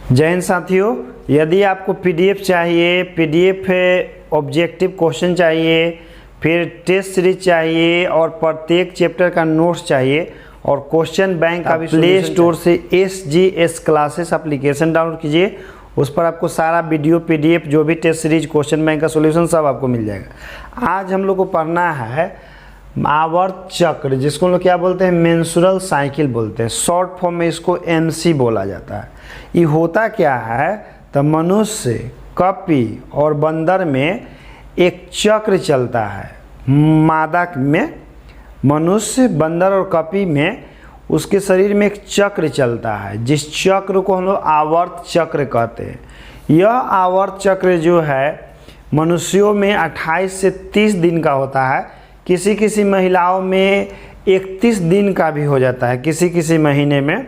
जय हिंद साथियों, यदि आपको पीडीएफ चाहिए, पीडीएफ ऑब्जेक्टिव क्वेश्चन चाहिए, फिर टेस्ट सीरीज चाहिए और प्रत्येक चैप्टर का नोट्स चाहिए और क्वेश्चन बैंक का भी प्ले स्टोर से SGS क्लासेस एप्लीकेशन डाउनलोड कीजिए। उस पर आपको सारा वीडियो पीडीएफ जो भी टेस्ट सीरीज क्वेश्चन बैंक का सॉल्यूशन सब आपको मिल जाएगा। आज हम लोग को पढ़ना है आवर्त चक्र, जिसको हम लोग क्या बोलते हैं, मेंसुरल साइकिल बोलते हैं। शॉर्ट फॉर्म में इसको MC बोला जाता है। ये होता क्या है, तो मनुष्य, कपी और बंदर में एक चक्र चलता है। मादा में मनुष्य, बंदर और कपी में उसके शरीर में एक चक्र चलता है, जिस चक्र को हम लोग आवर्त चक्र कहते हैं। यह आवर्त चक्र जो है मनुष्यों में 28 से 30 दिन का होता है। किसी किसी महिलाओं में 31 दिन का भी हो जाता है, किसी किसी महीने में।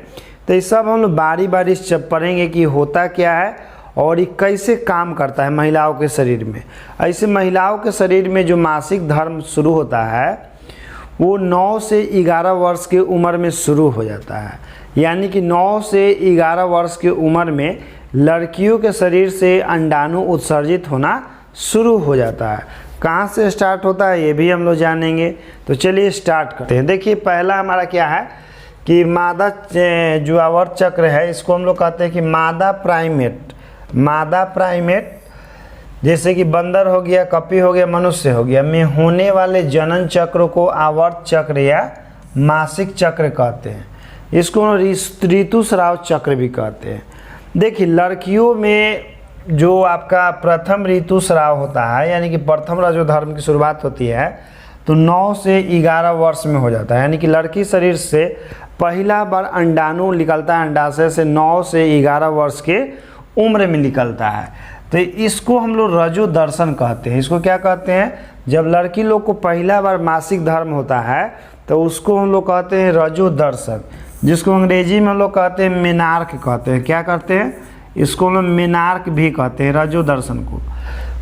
तो ये सब हम लोग बारी बारी से पढ़ेंगे कि होता क्या है और ये कैसे काम करता है महिलाओं के शरीर में। ऐसे महिलाओं के शरीर में जो मासिक धर्म शुरू होता है वो 9 से 11 वर्ष की उम्र में शुरू हो जाता है। यानी कि 9 से 11 वर्ष की उम्र में लड़कियों के शरीर से अंडाणु उत्सर्जित होना शुरू हो जाता है। कहाँ से स्टार्ट होता है ये भी हम लोग जानेंगे। तो चलिए स्टार्ट करते हैं। देखिए, पहला हमारा क्या है कि मादा जो आवर्त चक्र है, इसको हम लोग कहते हैं कि मादा प्राइमेट। मादा प्राइमेट जैसे कि बंदर हो गया, कपी हो गया, मनुष्य हो गया, में होने वाले जनन चक्र को आवर्त चक्र या मासिक चक्र कहते हैं। इसको ऋतुस्राव चक्र भी कहते हैं। देखिए, लड़कियों में जो आपका प्रथम ऋतुस्राव होता है, यानी कि प्रथम रजोधर्म की शुरुआत होती है, तो 9 से 11 वर्ष में हो जाता है। यानी कि लड़की शरीर से पहला बार अंडाणु निकलता है, अंडाशय से 9 से 11 वर्ष के उम्र में निकलता है। तो इसको हम लोग रजो दर्शन कहते हैं। इसको क्या कहते हैं, जब लड़की लोग को पहला बार मासिक धर्म होता है तो उसको हम लोग कहते हैं रजो दर्शन, जिसको अंग्रेजी में हम लोग कहते हैं मेनार्क कहते हैं। क्या कहते हैं, इसको हम लोग मेनार्क भी कहते हैं, रजो दर्शन को।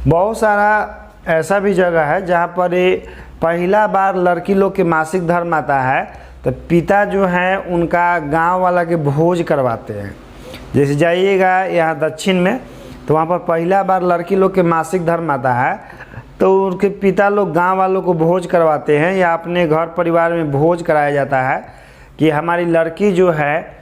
बहुत सारा ऐसा भी जगह है जहाँ पर पहला बार लड़की लोग के मासिक धर्म आता है तो पिता जो है उनका गांव वाला के भोज करवाते हैं। जैसे जाइएगा यहाँ दक्षिण में, तो वहाँ पर पहला बार लड़की लोग के मासिक धर्म आता है तो उनके पिता लोग गांव वालों को भोज करवाते हैं, या अपने घर परिवार में भोज कराया जाता है कि हमारी लड़की जो है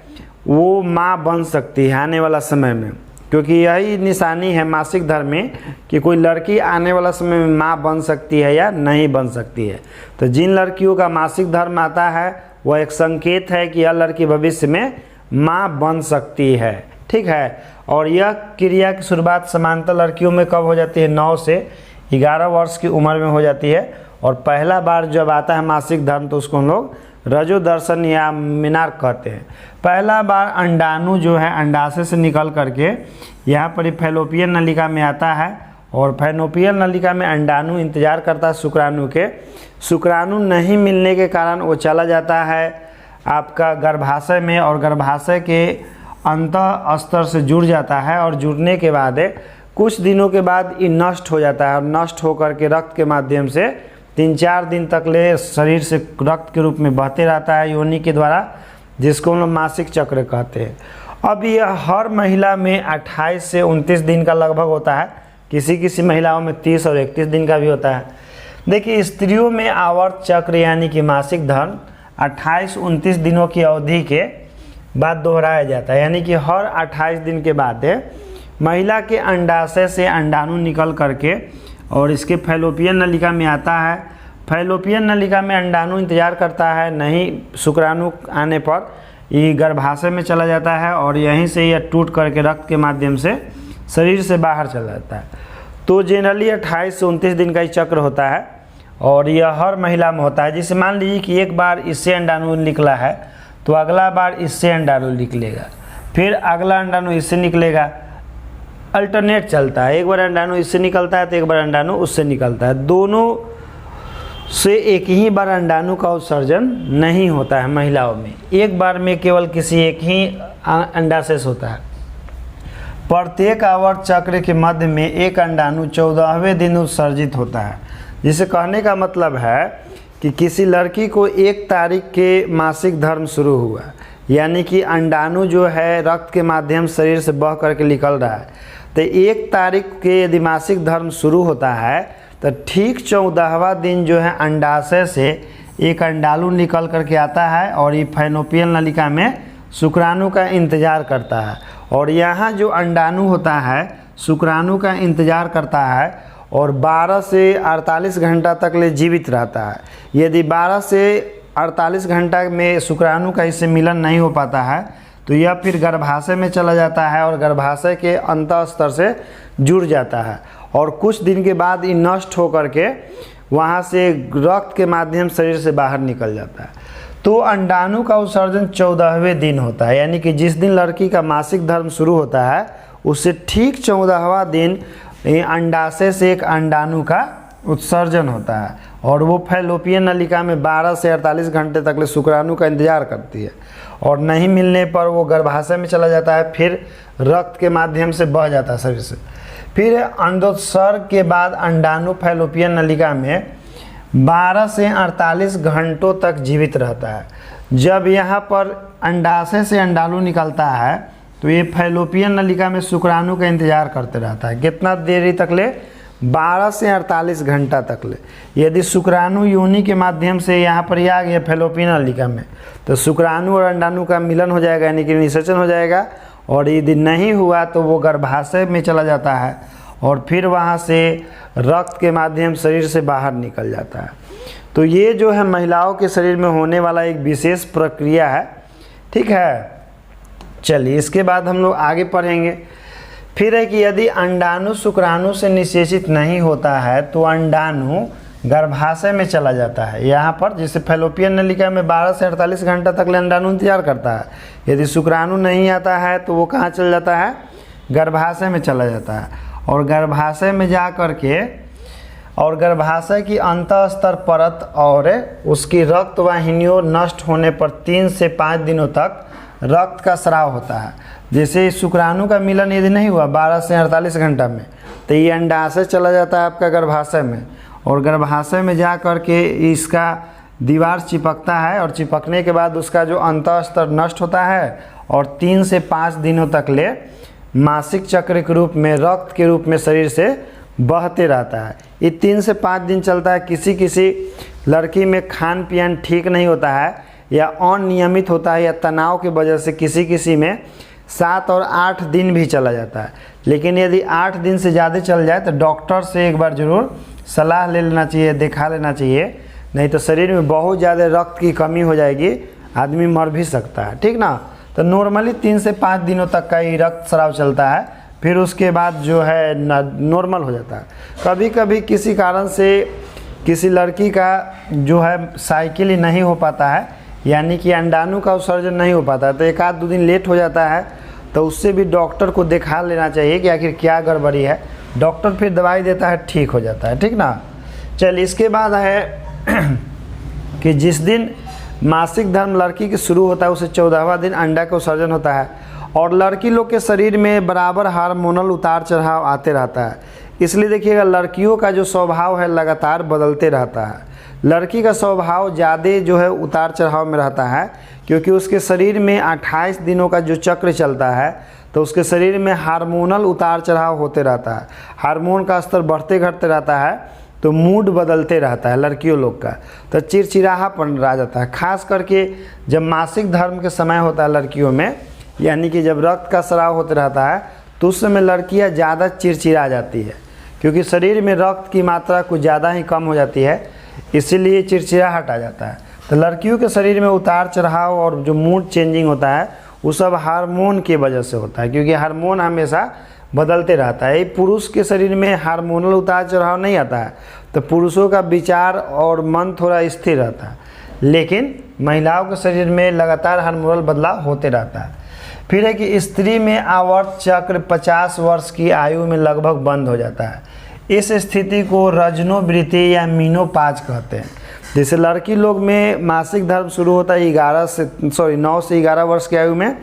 वो माँ बन सकती है आने वाला समय में। क्योंकि यही निशानी है मासिक धर्म में कि कोई लड़की आने वाला समय में माँ बन सकती है या नहीं बन सकती है। तो जिन लड़कियों का मासिक धर्म आता है वह एक संकेत है कि यह लड़की भविष्य में माँ बन सकती है। ठीक है। और यह क्रिया की शुरुआत सामान्यतः लड़कियों में कब हो जाती है, 9 से 11 वर्ष की उम्र में हो जाती है। और पहला बार जब आता है मासिक धर्म तो उसको हम लोग रजो दर्शन या मेनार्क कहते हैं। पहला बार अंडाणु जो है अंडाशय से निकल करके यहाँ पर फैलोपियन नलिका में आता है, और फैलोपियन नलिका में अंडाणु इंतजार करता है शुक्राणु के। शुक्राणु नहीं मिलने के कारण वो चला जाता है आपका गर्भाशय में, और गर्भाशय के अंतः स्तर से जुड़ जाता है। और जुड़ने के बाद कुछ दिनों के बाद ये नष्ट हो जाता है, और नष्ट होकर के रक्त के माध्यम से 3-4 दिन तक ले शरीर से रक्त के रूप में बहते रहता है योनि के द्वारा, जिसको हम लोग मासिक चक्र कहते हैं। अब यह हर महिला में 28 से 29 दिन का लगभग होता है। किसी किसी महिलाओं में 30 और 31 दिन का भी होता है। देखिए, स्त्रियों में आवर्त चक्र यानी कि मासिक धर्म 28-29 दिनों की अवधि के बाद दोहराया जाता है। यानी कि हर 28 दिन के बाद महिला के अंडाशय से अंडाणु निकल करके और इसके फैलोपियन नलिका में आता है। फैलोपियन नलिका में अंडाणु इंतजार करता है, नहीं शुक्राणु आने पर ये गर्भाशय में चला जाता है, और यहीं से यह टूट करके रक्त के माध्यम से शरीर से बाहर चला जाता है। तो जनरली 28 से 29 दिन का ही चक्र होता है, और यह हर महिला में होता है। जैसे मान लीजिए कि एक बार इससे अंडाणु निकला है तो अगला बार इससे अंडाणु निकलेगा, फिर अगला अंडाणु इससे निकलेगा, अल्टरनेट चलता है। एक बार अंडाणु इससे निकलता है तो एक बार अंडाणु उससे निकलता है। दोनों से एक ही बार अंडाणु का उत्सर्जन नहीं होता है महिलाओं में, एक बार में केवल किसी एक ही अंडाशय से होता है। प्रत्येक आवर्त चक्र के मध्य में एक अंडाणु 14वें दिन उत्सर्जित होता है। जिसे कहने का मतलब है कि किसी लड़की को 1 तारीख के मासिक धर्म शुरू हुआ, यानी कि अंडाणु जो है रक्त के माध्यम शरीर से बह करके निकल रहा है। तो 1 तारीख के यदि मासिक धर्म शुरू होता है तो ठीक 14वां दिन जो है अंडाशय से एक अंडाणु निकल करके आता है और ये फैलोपियन नलिका में शुक्राणु का इंतज़ार करता है। और यहाँ जो अंडाणु होता है शुक्राणु का इंतज़ार करता है और 12 से 48 घंटा तक ले जीवित रहता है। यदि 12 से 48 घंटा में शुक्राणु का इससे मिलन नहीं हो पाता है तो यह फिर गर्भाशय में चला जाता है और गर्भाशय के अंतःस्तर से जुड़ जाता है और कुछ दिन के बाद ये नष्ट होकर के वहाँ से रक्त के माध्यम शरीर से बाहर निकल जाता है। तो अंडाणु का उत्सर्जन 14वें दिन होता है, यानी कि जिस दिन लड़की का मासिक धर्म शुरू होता है उससे ठीक 14वां दिन अंडाशय से एक अंडाणु का उत्सर्जन होता है और वो फैलोपियन नलिका में 12 से 48 घंटे तक ले शुक्राणु का इंतजार करती है और नहीं मिलने पर वो गर्भाशय में चला जाता है, फिर रक्त के माध्यम से बह जाता है शरीर से। फिर अंडोत्सर्ग के बाद अंडाणु फैलोपियन नलिका में 12 से 48 घंटों तक जीवित रहता है। जब यहाँ पर अंडाशय से अंडाणु निकलता है तो ये फैलोपियन नलिका में शुक्राणु का इंतजार करते रहता है। कितना देरी तक ले? 12 से 48 घंटा तक ले। यदि शुक्राणु योनि के माध्यम से यहाँ पर आ गया फैलोपियन नलिका में तो शुक्राणु और अंडाणु का मिलन हो जाएगा, यानी कि निषेचन हो जाएगा। और यदि नहीं हुआ तो वो गर्भाशय में चला जाता है और फिर वहाँ से रक्त के माध्यम शरीर से बाहर निकल जाता है। तो ये जो है महिलाओं के शरीर में होने वाला एक विशेष प्रक्रिया है, ठीक है। चलिए इसके बाद हम लोग आगे पढ़ेंगे। फिर है कि यदि अंडाणु शुक्राणु से निषेचित नहीं होता है तो अंडाणु गर्भाशय में चला जाता है। यहाँ पर जैसे फैलोपियन नलिका में 12 से 48 घंटा तक अंडाणु इंतजार करता है, यदि शुक्राणु नहीं आता है तो वो कहाँ चल जाता है? गर्भाशय में चला जाता है। और गर्भाशय में जा कर के और गर्भाशय की अंतःस्तर परत और उसकी रक्त वाहिनियों नष्ट होने पर 3 से 5 दिनों तक रक्त का स्राव होता है। जैसे शुक्राणु का मिलन यदि नहीं हुआ 12 से 48 घंटा में तो ये अंडाशय चला जाता है आपका गर्भाशय में और गर्भाशय में जा कर के इसका दीवार चिपकता है और चिपकने के बाद उसका जो अंतःस्तर नष्ट होता है और 3 से 5 दिनों तक ले मासिक चक्र के रूप में रक्त के रूप में शरीर से बहते रहता है। ये 3 से 5 दिन चलता है। किसी किसी लड़की में खान पियान ठीक नहीं होता है या अनियमित होता है या तनाव की वजह से किसी किसी में 7 और 8 दिन भी चला जाता है। लेकिन यदि 8 दिन से ज़्यादा चल जाए तो डॉक्टर से एक बार ज़रूर सलाह ले लेना चाहिए, दिखा लेना चाहिए, नहीं तो शरीर में बहुत ज़्यादा रक्त की कमी हो जाएगी, आदमी मर भी सकता है, ठीक ना। तो नॉर्मली 3 से 5 दिनों तक का ही रक्त स्राव चलता है, फिर उसके बाद जो है नॉर्मल हो जाता है। कभी कभी किसी कारण से किसी लड़की का जो है साइकिल ही नहीं हो पाता है, यानी कि अंडाणु का उत्सर्जन नहीं हो पाता है, तो 1-2 दिन लेट हो जाता है, तो उससे भी डॉक्टर को दिखा लेना चाहिए कि आखिर क्या गड़बड़ी है। डॉक्टर फिर दवाई देता है, ठीक हो जाता है, ठीक ना। चलिए इसके बाद है कि जिस दिन मासिक धर्म लड़की के शुरू होता है उसे 14वां दिन अंडा का उत्सर्जन होता है और लड़की लोग के शरीर में बराबर हार्मोनल उतार चढ़ाव आते रहता है। इसलिए देखिएगा लड़कियों का जो स्वभाव है लगातार बदलते रहता है। लड़की का स्वभाव ज़्यादा जो है उतार चढ़ाव में रहता है क्योंकि उसके शरीर में 28 दिनों का जो चक्र चलता है तो उसके शरीर में हार्मोनल उतार चढ़ाव होते रहता है। हार्मोन का स्तर बढ़ते घटते रहता है तो मूड बदलते रहता है लड़कियों लोग का, तो चिड़चिड़ाहट आ जाता है। खास करके जब मासिक धर्म के समय होता है लड़कियों में, यानी कि जब रक्त का स्राव होता रहता है तो उस समय लड़कियां ज़्यादा चिड़चिड़ा जाती है क्योंकि शरीर में रक्त की मात्रा कुछ ज़्यादा ही कम हो जाती है, इसीलिए चिड़चिड़ाहट आ जाता है। तो लड़कियों के शरीर में उतार चढ़ाव और जो मूड चेंजिंग होता है वो सब हार्मोन की वजह से होता है क्योंकि हार्मोन हमेशा बदलते रहता है। पुरुष के शरीर में हार्मोनल उतार चढ़ाव नहीं आता है, तो पुरुषों का विचार और मन थोड़ा स्थिर रहता है, लेकिन महिलाओं के शरीर में लगातार हार्मोनल बदलाव होते रहता है। फिर है कि स्त्री में आवर्त चक्र 50 वर्ष की आयु में लगभग बंद हो जाता है। इस स्थिति को रजनोवृत्ति या मीनोपाज कहते हैं। जैसे लड़की लोग में मासिक धर्म शुरू होता है 9 से 11 वर्ष की आयु में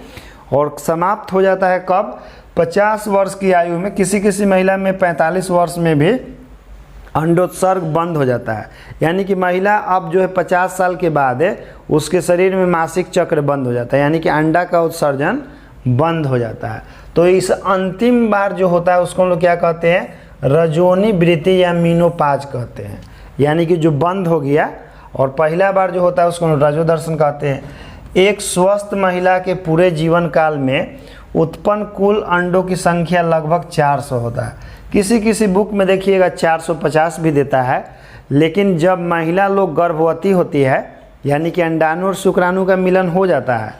और समाप्त हो जाता है कब? 50 वर्ष की आयु में। किसी किसी महिला में 45 वर्ष में भी अंडोत्सर्ग बंद हो जाता है। यानी कि महिला अब जो है 50 साल के बाद है उसके शरीर में मासिक चक्र बंद हो जाता है, यानी कि अंडा का उत्सर्जन बंद हो जाता है। तो इस अंतिम बार जो होता है उसको हम लोग क्या कहते हैं, रजोनी वृत्ति या मीनोपाज कहते हैं। यानी कि जो बंद हो गया, और पहला बार जो होता है उसको रजोदर्शन कहते हैं। एक स्वस्थ महिला के पूरे जीवन काल में उत्पन्न कुल अंडों की संख्या लगभग 400 होता है। किसी किसी बुक में देखिएगा 450 भी देता है। लेकिन जब महिला लोग गर्भवती होती है, यानी कि अंडाणु और शुक्राणु का मिलन हो जाता है,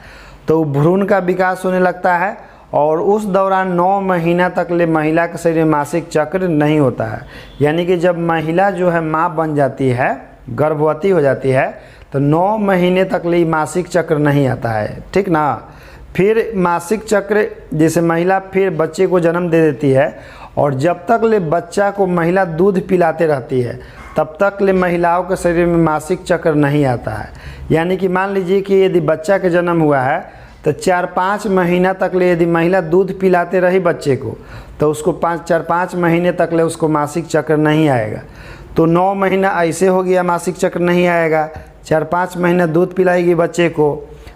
तो भ्रूण का विकास होने लगता है और उस दौरान 9 महीना तक ले महिला के शरीर में मासिक चक्र नहीं होता है। यानी कि जब महिला जो है माँ बन जाती है, गर्भवती हो जाती है, तो 9 महीने तक ले मासिक चक्र नहीं आता है, ठीक ना। फिर मासिक चक्र जैसे महिला फिर बच्चे को जन्म दे देती है, और जब तक ले बच्चा को महिला दूध पिलाते रहती है तब तक ले महिलाओं के शरीर में मासिक चक्र नहीं आता है। यानी कि मान लीजिए कि यदि बच्चा का जन्म हुआ है तो 4-5 महीना तक ले यदि महिला दूध पिलाते रही बच्चे को, तो उसको 4-5 महीने तक ले उसको मासिक चक्र नहीं आएगा। तो 9 महीना ऐसे हो गया मासिक चक्र नहीं आएगा, 4-5 महीना दूध पिलाएगी बच्चे को,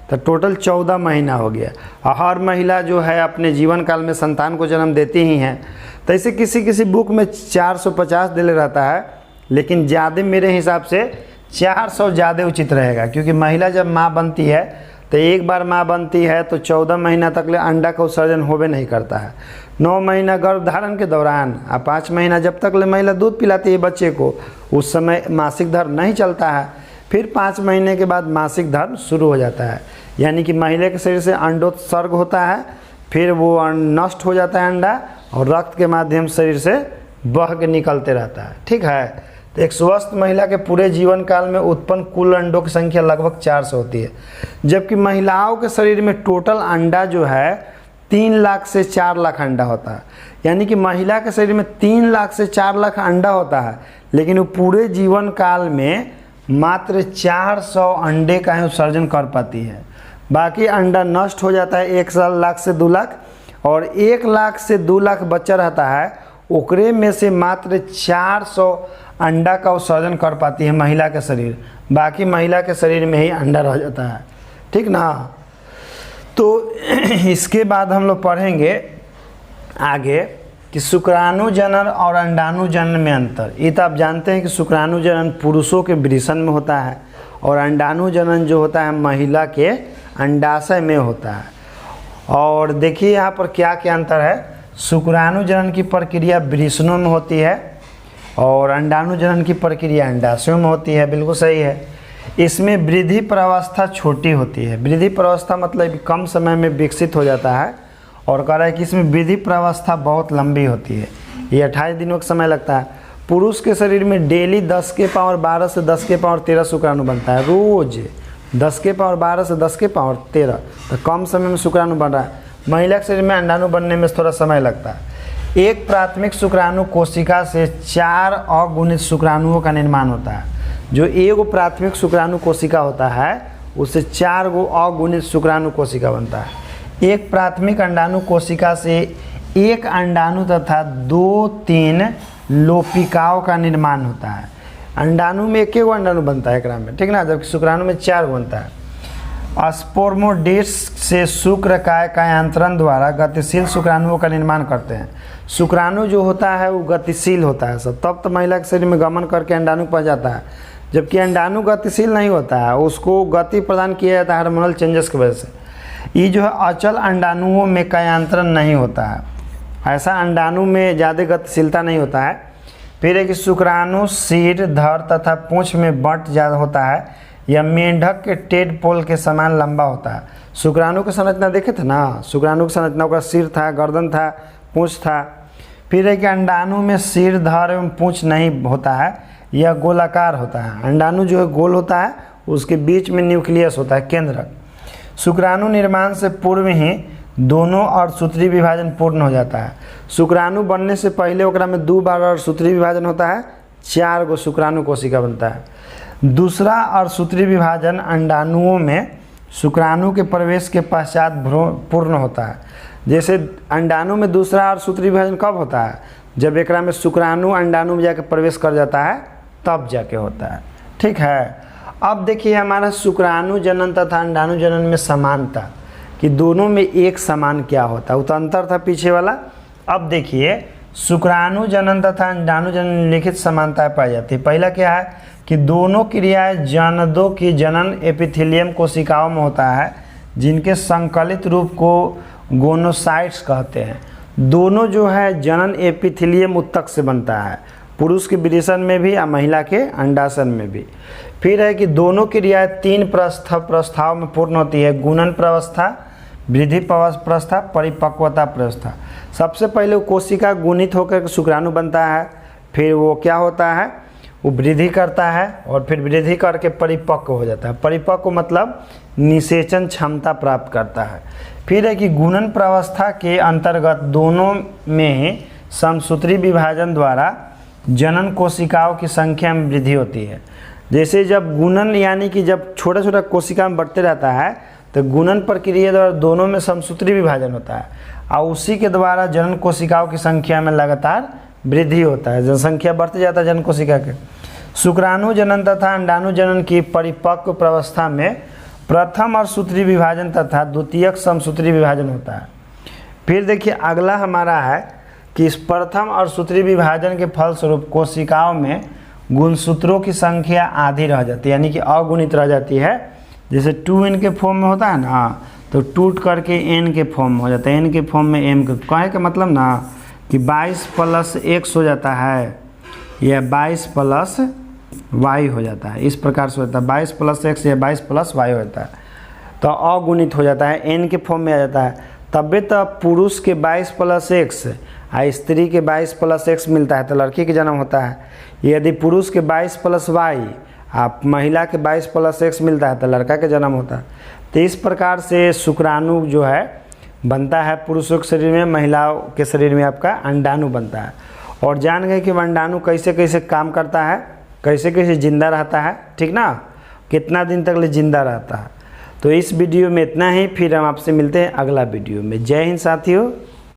तो टोटल 14 महीना हो गया। और हर महिला जो है अपने जीवन काल में संतान को जन्म देती ही हैं। तो ऐसे किसी किसी बुक में 450 दे रहता है, लेकिन ज़्यादा मेरे हिसाब से 400 ज़्यादा उचित रहेगा। क्योंकि महिला जब माँ बनती है तो एक बार माँ बनती है तो 14 महीना तक ले अंडा का उत्सर्जन होबे नहीं करता है। 9 महीना गर्भधारण के दौरान और 5 महीना जब तक ले महिला दूध पिलाती है बच्चे को, उस समय मासिक धर्म नहीं चलता है। फिर 5 महीने के बाद मासिक धर्म शुरू हो जाता है। यानी कि महिला के शरीर से अंडोत्सर्ग होता है, फिर वो नष्ट हो जाता है अंडा, और रक्त के माध्यम शरीर से बह के निकलते रहता है, ठीक है। तो एक स्वस्थ महिला के पूरे जीवन काल में उत्पन्न कुल अंडों की संख्या लगभग 400 होती है। जबकि महिलाओं के शरीर में टोटल अंडा जो है 3 लाख से 4 लाख अंडा होता है। यानी कि महिला के शरीर में 3 लाख से 4 लाख अंडा होता है, लेकिन वो पूरे जीवन काल में मात्र 400 अंडे का ही उत्सर्जन कर पाती है। बाकी अंडा नष्ट हो जाता है 1 लाख से 2 लाख, और 1 लाख से 2 लाख बच्चा रहता है, ओकरे में से मात्र 400 अंडा का उत्सर्जन कर पाती है महिला के शरीर। बाकी महिला के शरीर में ही अंडा रह जाता है, ठीक ना। तो इसके बाद हम लोग पढ़ेंगे आगे कि शुक्राणु जनन और अंडाणु जनन में अंतर। ये तो आप जानते हैं कि शुक्राणु जनन पुरुषों के वृषण में होता है, और अंडाणु जनन जो होता है महिला के अंडाशय में होता है। और देखिए यहाँ पर क्या क्या अंतर है। शुक्राणु जनन की प्रक्रिया वृषणों में होती है, और अंडाणु जनन की प्रक्रिया अंडाशयों में होती है। बिल्कुल सही है। इसमें वृद्धि प्रावस्था छोटी होती है। वृद्धि प्रावस्था मतलब कम समय में विकसित हो जाता है, और कह रहा है कि इसमें वृद्धि प्रावस्था बहुत लंबी होती है। ये 28 दिनों का समय लगता है। पुरुष के शरीर में डेली 10 के पावर 12 से 10 के पावर 13 शुक्राणु बनता है रोज। 10 के पावर 12 से 10 के पावर 13, तो कम समय में शुक्राणु बन रहा है। महिला के शरीर में अंडाणु बनने में थोड़ा समय लगता है। एक प्राथमिक शुक्राणु कोशिका से 4 अगुणित शुक्राणुओं का निर्माण होता है। जो एक प्राथमिक शुक्राणु कोशिका होता है उससे 4 अगुणित शुक्राणु कोशिका बनता है। एक प्राथमिक अंडाणु कोशिका से एक अंडाणु तथा 2-3 लोपिकाओं का निर्माण होता है। अंडाणु में एक अंडाणु बनता है एकरा में, ठीक ना, जबकि शुक्राणु में 4 बनता है। स्पोर्मोडेट्स से शुक्र कायांतरण द्वारा गतिशील शुक्राणुओं का निर्माण करते हैं। शुक्राणु जो होता है वो गतिशील होता है सब, तब तो महिला के शरीर में गमन करके अंडाणु पहुँच जाता है। जबकि अंडाणु गतिशील नहीं होता है, उसको गति प्रदान किया जाता है हार्मोनल चेंजेस की वजह से। ये जो है अचल अंडाणुओं में कायांतरण नहीं होता है, ऐसा अंडाणु में ज़्यादा गतिशीलता नहीं होता है। फिर एक शुक्राणु सिर, धड़ तथा पूंछ में बंट ज़्यादा होता है, यह मेंढक के टेड पोल के समान लंबा होता है। शुक्राणु की संरचना देखे थे ना, शुक्राणु की संरचना का सिर था, गर्दन था, पूंछ था। फिर एक अंडाणु में सिर, धड़ एवं पूंछ नहीं होता है, यह गोलाकार होता है। अंडाणु जो है गोल होता है, उसके बीच में न्यूक्लियस होता है, केंद्रक। शुक्राणु निर्माण से पूर्व ही दोनों अर्धसूत्री विभाजन पूर्ण हो जाता है। शुक्राणु बनने से पहले ओकरा में 2 बार अर्धसूत्री विभाजन होता है, 4 गो शुक्राणु कोशिका बनता है। दूसरा अर्धसूत्री विभाजन अंडाणुओं में शुक्राणु के प्रवेश के पश्चात पूर्ण होता है। जैसे अंडाणु में दूसरा और सूत्री विभाजन कब होता है? जब एकरा में शुक्राणु अंडाणु में जाके प्रवेश कर जाता है तब जाके होता है। ठीक है, अब देखिए हमारा शुक्राणु जनन तथा अंडाणु जनन में समानता कि दोनों में एक समान क्या होता है, वो तो अंतर था पीछे वाला। अब देखिए शुक्राणु जनन तथा अंडाणु जनन में निम्नलिखित समानताएं पाई जाती है। पहला क्या है कि दोनों क्रियाएं जननों की जनन एपिथेलियम कोशिकाओं में होता है, जिनके संकलित रूप को गोनोसाइट्स कहते हैं। दोनों जो है जनन एपिथेलियम उत्तक से बनता है, पुरुष के वृषण में भी और महिला के अंडाशन में भी। फिर है कि दोनों क्रियाएं 3 प्रस्थाव में पूर्ण होती है, गुणन प्रवस्था, वृद्धि प्रवस्था, परिपक्वता प्रवस्था। सबसे पहले वो कोशिका गुणित होकर शुक्राणु बनता है, फिर वो क्या होता है, वो वृद्धि करता है और फिर वृद्धि करके परिपक्व हो जाता है। परिपक्व मतलब निषेचन क्षमता प्राप्त करता है। फिर है कि गुणन प्रवस्था के अंतर्गत दोनों में समसूत्री विभाजन द्वारा जनन कोशिकाओं की संख्या में वृद्धि होती है। जैसे जब गुणन यानी कि जब छोटा छोटा कोशिका में बढ़ते रहता है तो गुणन प्रक्रिया द्वारा दोनों में समसूत्री विभाजन होता है और उसी के द्वारा जनन कोशिकाओं की संख्या में लगातार वृद्धि होता है, जनसंख्या बढ़ती जाता है जनन कोशिका के। शुक्राणु जनन तथा अंडाणु जनन की परिपक्व प्रावस्था में प्रथम और सूत्री विभाजन तथा द्वितीयक समसूत्री विभाजन होता है। फिर देखिए अगला हमारा है कि इस प्रथम और सूत्री विभाजन के फलस्वरूप कोशिकाओं में गुणसूत्रों की संख्या आधी रह जाती है, यानी कि अगुणित रह जाती है। जैसे 2n के फॉर्म में होता है ना, तो टूट करके n के फॉर्म में हो जाता है, n के फॉर्म में m के। कहे का मतलब ना कि 22 + x हो जाता है या 22 + y हो जाता है, इस प्रकार से होता है। 22 + x या 22 + y होता है, तो अगुणित हो जाता है, n के फॉर्म में आ जाता है। तब तो पुरुष के 22 + x और स्त्री के 22 + x मिलता है तो लड़की का जन्म होता है। यदि पुरुष के 22 + y आप महिला के 22 + x मिलता है तो लड़का का जन्म होता है। तो इस प्रकार से शुक्राणु जो है बनता है पुरुषों के शरीर में, महिलाओं के शरीर में आपका अंडाणु बनता है। और जान गए कि अंडाणु कैसे कैसे काम करता है, कैसे कैसे जिंदा रहता है, ठीक ना, कितना दिन तक ले जिंदा रहता है। तो इस वीडियो में इतना ही, फिर हम आपसे मिलते हैं अगला वीडियो में। जय हिंद साथियों।